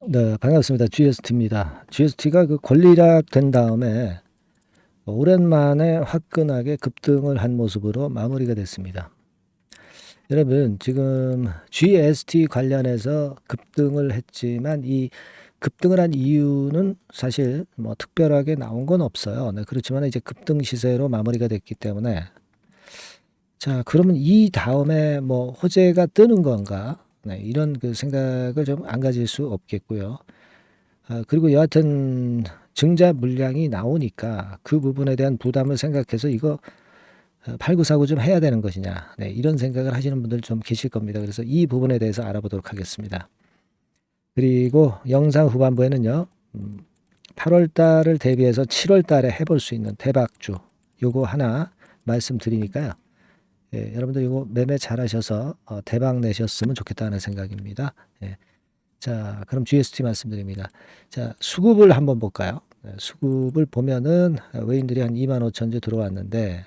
네, 반갑습니다. GST입니다. GST가 그 권리락 된 다음에 오랜만에 화끈하게 급등을 한 모습으로 마무리가 됐습니다. 여러분, 지금 GST 관련해서 급등을 했지만 이 급등을 한 이유는 사실 뭐 특별하게 나온 건 없어요. 네, 그렇지만 이제 급등 시세로 마무리가 됐기 때문에 자, 그러면 이 다음에 뭐 호재가 뜨는 건가? 네, 이런 그 생각을 좀 안 가질 수 없겠고요. 그리고 여하튼 증자 물량이 나오니까 그 부분에 대한 부담을 생각해서 이거 팔고 사고 좀 해야 되는 것이냐. 네, 이런 생각을 하시는 분들 좀 계실 겁니다. 그래서 이 부분에 대해서 알아보도록 하겠습니다. 그리고 영상 후반부에는요. 8월 달을 대비해서 7월 달에 해볼 수 있는 대박주 요거 하나 말씀드리니까요. 예, 여러분들 이거 매매 잘하셔서 대박 내셨으면 좋겠다는 생각입니다. 예. 자, 그럼 GST 말씀드립니다. 자, 수급을 한번 볼까요? 수급을 보면은 외인들이 한 2만 5천 주 들어왔는데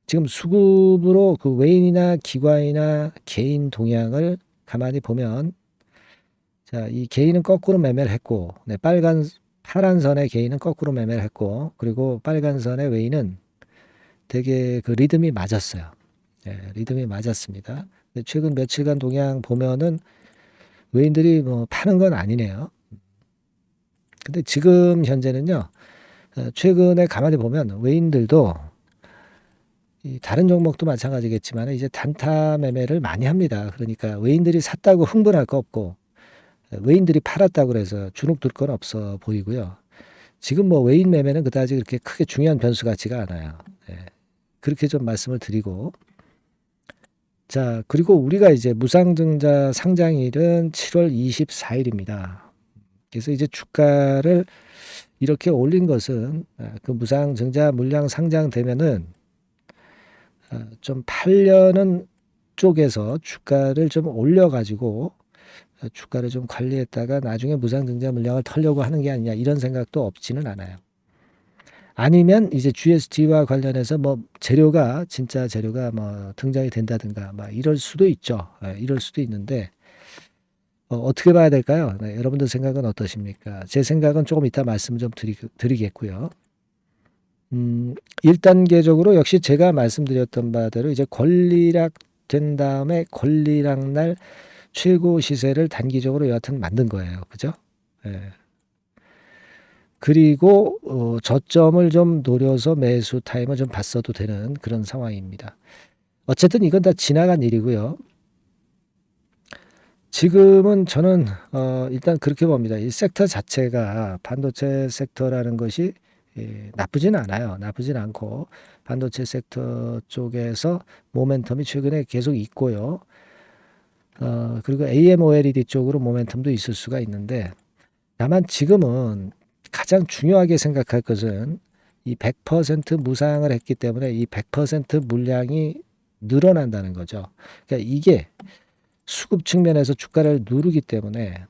지금 수급으로 그 외인이나 기관이나 개인 동향을 가만히 보면 자, 이 개인은 거꾸로 매매를 했고 네, 파란 선의 개인은 거꾸로 매매를 했고 그리고 빨간 선의 외인은 되게 그 리듬이 맞았어요. 네, 리듬이 맞았습니다. 최근 며칠간 동향 보면은 외인들이 뭐 파는 건 아니네요. 근데 지금 현재는요. 최근에 가만히 보면 외인들도 이 다른 종목도 마찬가지겠지만 이제 단타 매매를 많이 합니다. 그러니까 외인들이 샀다고 흥분할 거 없고 외인들이 팔았다고 그래서 주눅 들 건 없어 보이고요. 지금 뭐 외인 매매는 그다지 그렇게 크게 중요한 변수 같지가 않아요. 예, 그렇게 좀 말씀을 드리고 자 그리고 우리가 이제 무상증자 상장일은 7월 24일입니다. 그래서 이제 주가를 이렇게 올린 것은 그 무상증자 물량 상장되면은 좀 팔려는 쪽에서 주가를 좀 올려가지고 주가를 좀 관리했다가 나중에 무상증자 물량을 털려고 하는 게 아니냐 이런 생각도 없지는 않아요. 아니면 이제 GST와 관련해서 뭐 재료가 진짜 재료가 뭐 등장이 된다든가 막 이럴 수도 있죠. 이럴 수도 있는데 어떻게 봐야 될까요? 네, 여러분들 생각은 어떠십니까? 제 생각은 조금 이따 말씀 좀 드리겠고요. 1단계적으로 역시 제가 말씀드렸던 바대로 이제 권리락 된 다음에 권리락 날 최고 시세를 단기적으로 여하튼 만든 거예요. 그죠? 예. 그리고 저점을 좀 노려서 매수 타임을 좀 봤어도 되는 그런 상황입니다. 어쨌든 이건 다 지나간 일이고요. 지금은 저는 일단 그렇게 봅니다. 이 섹터 자체가 반도체 섹터라는 것이 나쁘진 않아요. 나쁘진 않고 반도체 섹터 쪽에서 모멘텀이 최근에 계속 있고요. 그리고 AMOLED 쪽으로 모멘텀도 있을 수가 있는데 다만 지금은 가장 중요하게 생각할 것은 이 100% 무상을 했기 때문에 이 100% 물량이 늘어난다는 거죠. 그러니까 이게 수급 측면에서 주가를 누르기 때문에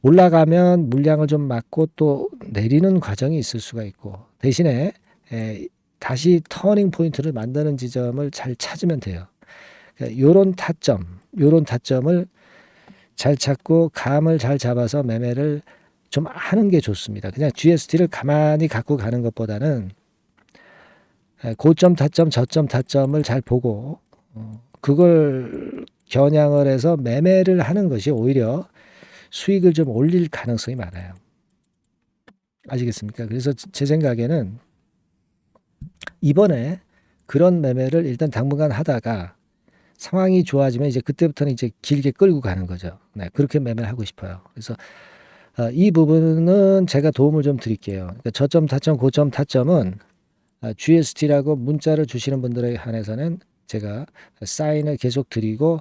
올라가면 물량을 좀 막고 또 내리는 과정이 있을 수가 있고 대신에 다시 터닝 포인트를 만드는 지점을 잘 찾으면 돼요. 그러니까 요런 타점을 잘 찾고 감을 잘 잡아서 매매를 좀 하는 게 좋습니다. 그냥 GST를 가만히 갖고 가는 것보다는 고점 타점, 저점 타점을 잘 보고 그걸 겨냥을 해서 매매를 하는 것이 오히려 수익을 좀 올릴 가능성이 많아요. 아시겠습니까? 그래서 제 생각에는 이번에 그런 매매를 일단 당분간 하다가 상황이 좋아지면 이제 그때부터는 이제 길게 끌고 가는 거죠. 네, 그렇게 매매를 하고 싶어요. 그래서 이 부분은 제가 도움을 좀 드릴게요. 그러니까 저점 타점, 고점 타점은 GST라고 문자를 주시는 분들에 한해서는 제가 사인을 계속 드리고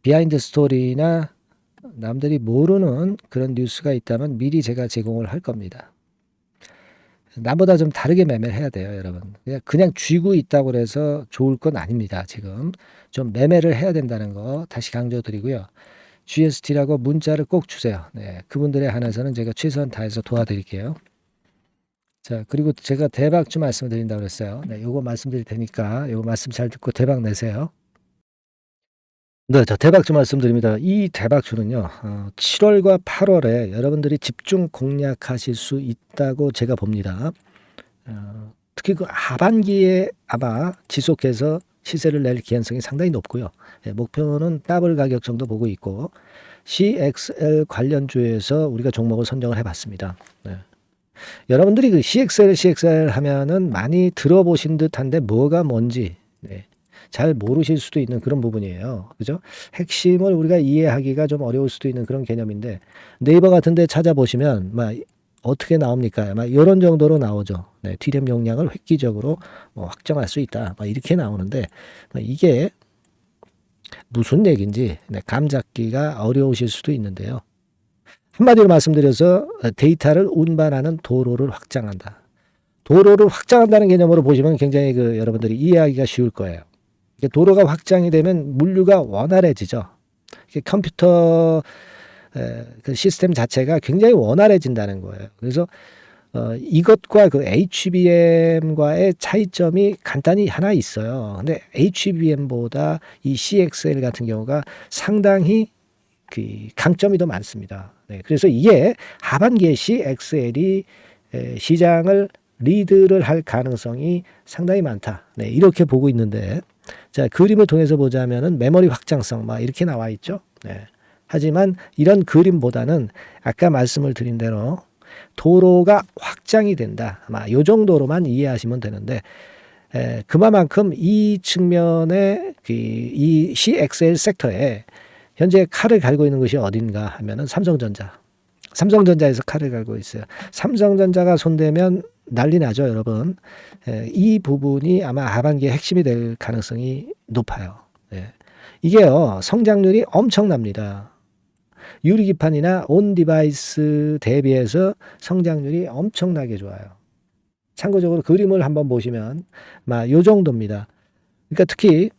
비하인드 스토리나 남들이 모르는 그런 뉴스가 있다면 미리 제가 제공을 할 겁니다. 남보다 좀 다르게 매매를 해야 돼요, 여러분. 그냥 쥐고 있다고 해서 좋을 건 아닙니다, 지금. 좀 매매를 해야 된다는 거 다시 강조드리고요. GST라고 문자를 꼭 주세요. 네, 그분들에 한해서는 제가 최선 다해서 도와드릴게요. 자, 그리고 제가 대박주 말씀드린다고 그랬어요. 네, 요거 말씀드릴 테니까 요거 말씀 잘 듣고 대박 내세요. 네, 저 대박주 말씀드립니다. 이 대박주는요, 7월과 8월에 여러분들이 집중 공략하실 수 있다고 제가 봅니다. 특히 그 하반기에 아마 지속해서 시세를 낼 개연성이 상당히 높고요. 예, 목표는 더블 가격 정도 보고 있고, CXL 관련주에서 우리가 종목을 선정을 해봤습니다. 네. 여러분들이 그 CXL 하면은 많이 들어보신 듯한데 뭐가 뭔지, 네, 잘 모르실 수도 있는 그런 부분이에요. 그죠? 핵심을 우리가 이해하기가 좀 어려울 수도 있는 그런 개념인데, 네이버 같은 데 찾아보시면 막 어떻게 나옵니까? 막 이런 정도로 나오죠. 네, D램 용량을 획기적으로 뭐 확정할 수 있다. 막 이렇게 나오는데, 이게 무슨 얘기인지, 네, 감 잡기가 어려우실 수도 있는데요. 한마디로 말씀드려서 데이터를 운반하는 도로를 확장한다. 도로를 확장한다는 개념으로 보시면 굉장히 그 여러분들이 이해하기가 쉬울 거예요. 도로가 확장이 되면 물류가 원활해지죠. 컴퓨터 그 시스템 자체가 굉장히 원활해진다는 거예요. 그래서 이것과 그 HBM과의 차이점이 간단히 하나 있어요. 근데 HBM보다 이 CXL 같은 경우가 상당히 그 강점이 더 많습니다. 네, 그래서 이게 하반기에 CXL이 시장을 리드를 할 가능성이 상당히 많다. 네, 이렇게 보고 있는데, 자, 그림을 통해서 보자면은 메모리 확장성 막 이렇게 나와 있죠. 네. 하지만 이런 그림보다는 아까 말씀을 드린 대로 도로가 확장이 된다. 아마 요 정도로만 이해하시면 되는데, 그만큼 이 측면에 이 CXL 섹터에 현재 칼을 갈고 있는 것이 어딘가 하면은 삼성전자. 삼성전자에서 칼을 갈고 있어요. 삼성전자가 손대면 난리 나죠, 여러분. 이 부분이 아마 하반기에 핵심이 될 가능성이 높아요. 예. 이게요, 성장률이 엄청납니다. 유리기판이나 온 디바이스 대비해서 성장률이 엄청나게 좋아요. 참고적으로 그림을 한번 보시면 막 요 정도입니다. 그러니까 특히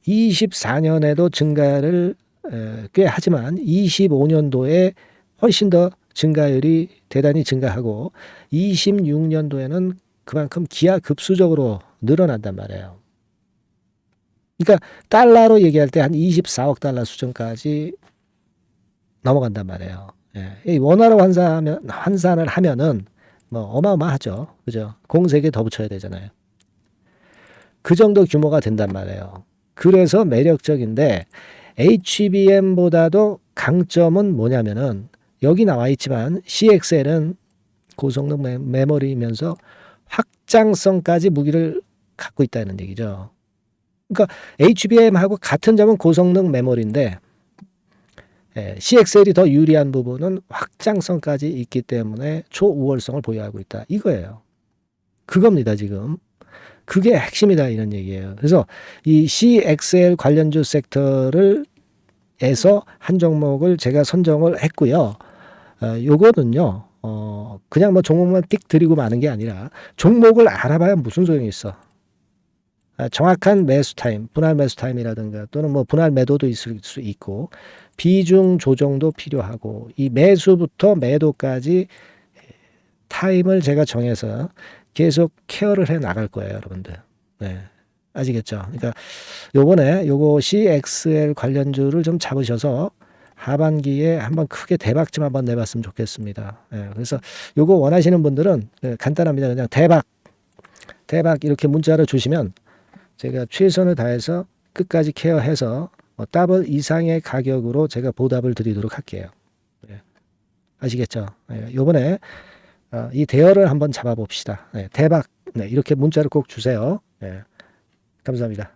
24년에도 증가를 꽤 하지만 25년도에 훨씬 더 증가율이 대단히 증가하고 26년도에는 그만큼 기하급수적으로 늘어난단 말이에요. 그러니까 달러로 얘기할 때 한 24억 달러 수준까지 넘어간단 말이에요. 예. 원화로 환산을 하면은 뭐 어마어마하죠. 그죠? 공세에 더 붙여야 되잖아요. 그 정도 규모가 된단 말이에요. 그래서 매력적인데 HBM보다도 강점은 뭐냐면은 여기 나와 있지만 CXL은 고성능 메모리이면서 확장성까지 무기를 갖고 있다는 얘기죠. 그러니까 HBM하고 같은 점은 고성능 메모리인데 CXL이 더 유리한 부분은 확장성까지 있기 때문에 초우월성을 보유하고 있다. 이거예요. 그겁니다, 지금. 그게 핵심이다 이런 얘기예요. 그래서 이 CXL 관련주 섹터를 에서 한 종목을 제가 선정을 했고요. 요거는요, 그냥 뭐 종목만 띡 드리고 마는 게 아니라 종목을 알아봐야 무슨 소용이 있어. 정확한 매수 타임, 분할 매수 타임이라든가 또는 뭐 분할 매도도 있을 수 있고 비중 조정도 필요하고 이 매수부터 매도까지 타임을 제가 정해서 계속 케어를 해 나갈 거예요, 여러분들. 네. 아시겠죠? 그러니까 요번에 요거 CXL 관련주를 좀 잡으셔서 하반기에 한번 크게 대박 좀 한번 내봤으면 좋겠습니다. 예, 그래서 요거 원하시는 분들은 간단합니다. 그냥 대박 이렇게 문자를 주시면 제가 최선을 다해서 끝까지 케어해서 더블 이상의 가격으로 제가 보답을 드리도록 할게요. 예, 아시겠죠? 예, 요번에 이 대여를 한번 잡아봅시다. 예, 대박. 네, 이렇게 문자를 꼭 주세요. 예, 감사합니다.